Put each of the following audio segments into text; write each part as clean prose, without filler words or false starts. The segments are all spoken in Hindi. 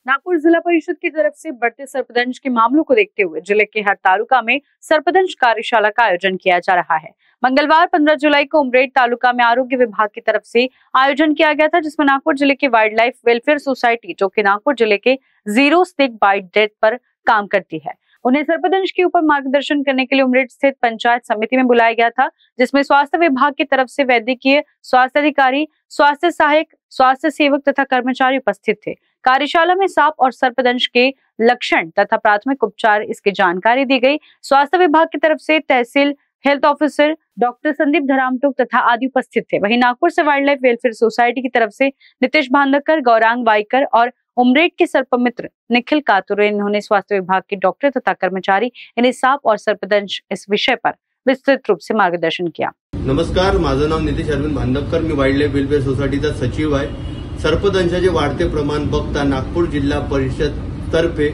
नागपुर जिला परिषद की तरफ से बढ़ते सर्पदंश के मामलों को देखते हुए जिले के हर तालुका में सर्पदंश कार्यशाला का आयोजन किया जा रहा है। मंगलवार 15 जुलाई को उमरेड तालुका में आरोग्य विभाग की तरफ से आयोजन किया गया था, जिसमें नागपुर जिले की वाइल्ड लाइफ वेलफेयर सोसाइटी, जो कि नागपुर जिले के जीरो स्नेक बाइट डेथ पर काम करती है, उन्हें सर्पदंश के ऊपर मार्गदर्शन करने के लिए उमरेड स्थित पंचायत समिति में बुलाया गया था, जिसमें स्वास्थ्य विभाग की तरफ से वैद्यकीय स्वास्थ्य अधिकारी, स्वास्थ्य सहायक, स्वास्थ्य सेवक तथा कर्मचारी उपस्थित थे। कार्यशाला में सांप और सर्पदंश के लक्षण तथा प्राथमिक उपचार इसकी जानकारी दी गई। स्वास्थ्य विभाग की तरफ से तहसील हेल्थ ऑफिसर डॉक्टर संदीप धरामटुक तथा आदि उपस्थित थे। वहीं नागपुर से वाइल्ड लाइफ वेलफेयर सोसाइटी की तरफ से नितेश भांदकर, गौरांग वाइकर और उमरेड के सर्पमित्र निखिल कातुरे, इन्होंने स्वास्थ्य विभाग के डॉक्टर तथा कर्मचारी इन्हें सांप और सर्पदंश इस विषय पर विस्तृत रूप से मार्गदर्शन किया। नमस्कार, माझं नाव नितेश अरविंद भांदकर, मी वाइल्ड लाइफ वेलफेअर सोसायटीचा सचिव आहे। सर्पदंशाचे वाढते प्रमाण बघता नागपूर जिल्हा परिषद तर्फे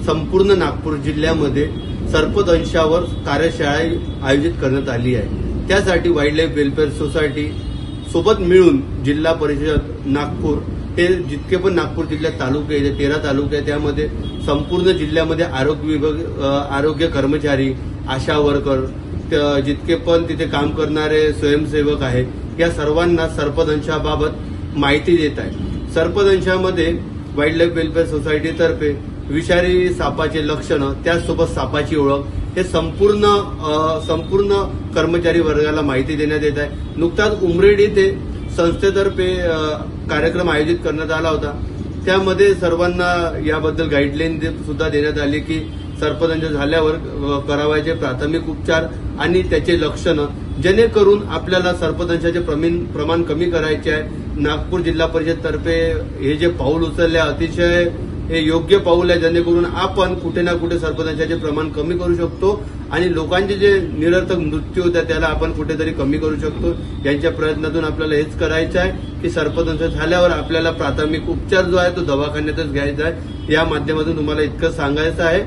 संपूर्ण नागपूर जिल्ह्यामध्ये सर्पदंशावर कार्यशाळा आयोजित करण्यात आली आहे। त्यासाठी वाइल्ड लाइफ वेलफेअर सोसायटी सोबत मिळून जिल्हा परिषद नागपूर हे जितके पण नागपूर जिल्ह्यात तालुके आहेत, 13 तालुके आहेत, त्यामध्ये संपूर्ण जिल्ह्यामध्ये आरोग्य विभाग, आरोग्य कर्मचारी, आशा वर्कर, जितके पण तिथे काम करणारे स्वयंसेवक आहेत, या सर्वांना सर्पदंशाबाबत माहिती देत आहे। सर्पदंशामध्ये वाइल्ड लाइफ वेलफेअर सोसायटी तर्फे विषारी सापाचे लक्षणं, त्याचसोबत सापाची ओळख हे संपूर्ण कर्मचारी वर्गाला माहिती देण्यात येत आहे। नुकताच उमरेड येथे संस्थेतर्फे कार्यक्रम आयोजित करण्यात आला होता, त्यामध्ये सर्वांना याबद्दल गाईडलाईन सुद्धा देण्यात आली की सर्पदंश झाल्यावर करावायचे प्राथमिक उपचार आणि त्याचे लक्षणं, जेणेकरून आपल्याला सर्पदंशाचे प्रमाण कमी करायचे आहे। नागपूर जिल्हा परिषद तर्फे हे जे पाऊल उचलले अतिशय हे योग्य पाऊल आहे, जेणेकरून आपण कुठे ना कुठे सर्पदंशाचे प्रमाण कमी करू शकतो आणि लोकांचे जे निरर्थक मृत्यू होतात त्याला आपण कुठेतरी कमी करू शकतो। यांच्या प्रयत्नातून आपल्याला हेच करायचं आहे की सर्पदंश झाल्यावर आपल्याला प्राथमिक उपचार जो आहे तो दवाखान्यातच घ्यायचा आहे। या माध्यमातून तुम्हाला इतकं सांगायचं आहे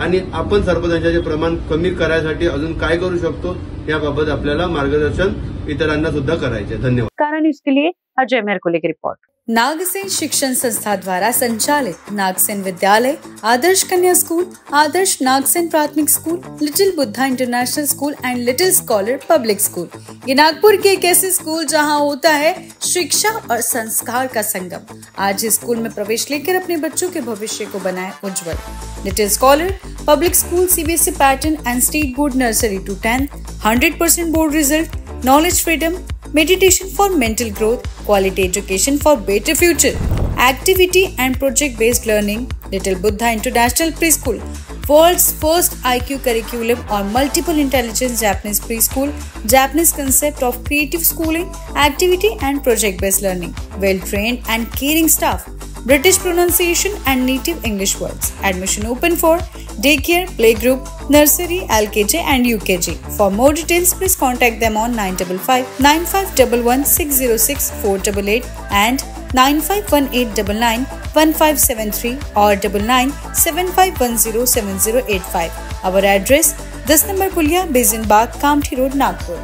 आणि आपण सर्पदंशाचे प्रमाण कमी करायसाठी अजून काय करू शकतो याबाबत आपल्याला मार्गदर्शन इतरांना सुद्धा करायचे। धन्यवाद। कारण इसके लिए अजय मेहरकुले की रिपोर्ट। नागसेन शिक्षण संस्था द्वारा संचालित नागसेन विद्यालय, आदर्श कन्या स्कूल, आदर्श नागसेन प्राथमिक school, little Buddha international school and little scholar public school, ये नागपुर के एक ऐसे स्कूल जहां होता है शिक्षा और संस्कार का संगम। आज इस स्कूल में प्रवेश लेकर अपने बच्चों के भविष्य को बनाए उज्जवल। Little scholar public school CBSE pattern and state board nursery to 10, 100% board result, knowledge freedom, meditation for mental growth, quality education for better future, activity and project based learning, Little Buddha International Preschool, world's first IQ curriculum or multiple intelligence Japanese preschool, Japanese concept of creative schooling, activity and project based learning, well trained and caring staff, British pronunciation and native English words. Admission open for daycare, playgroup, nursery, LKG and UKG. For more details, please contact them on 955 9511 606 488 and 951899 1573 or 9975107085. Our address: 10 number Pulia, Basin Bagh, Kamptee Road, Nagpur.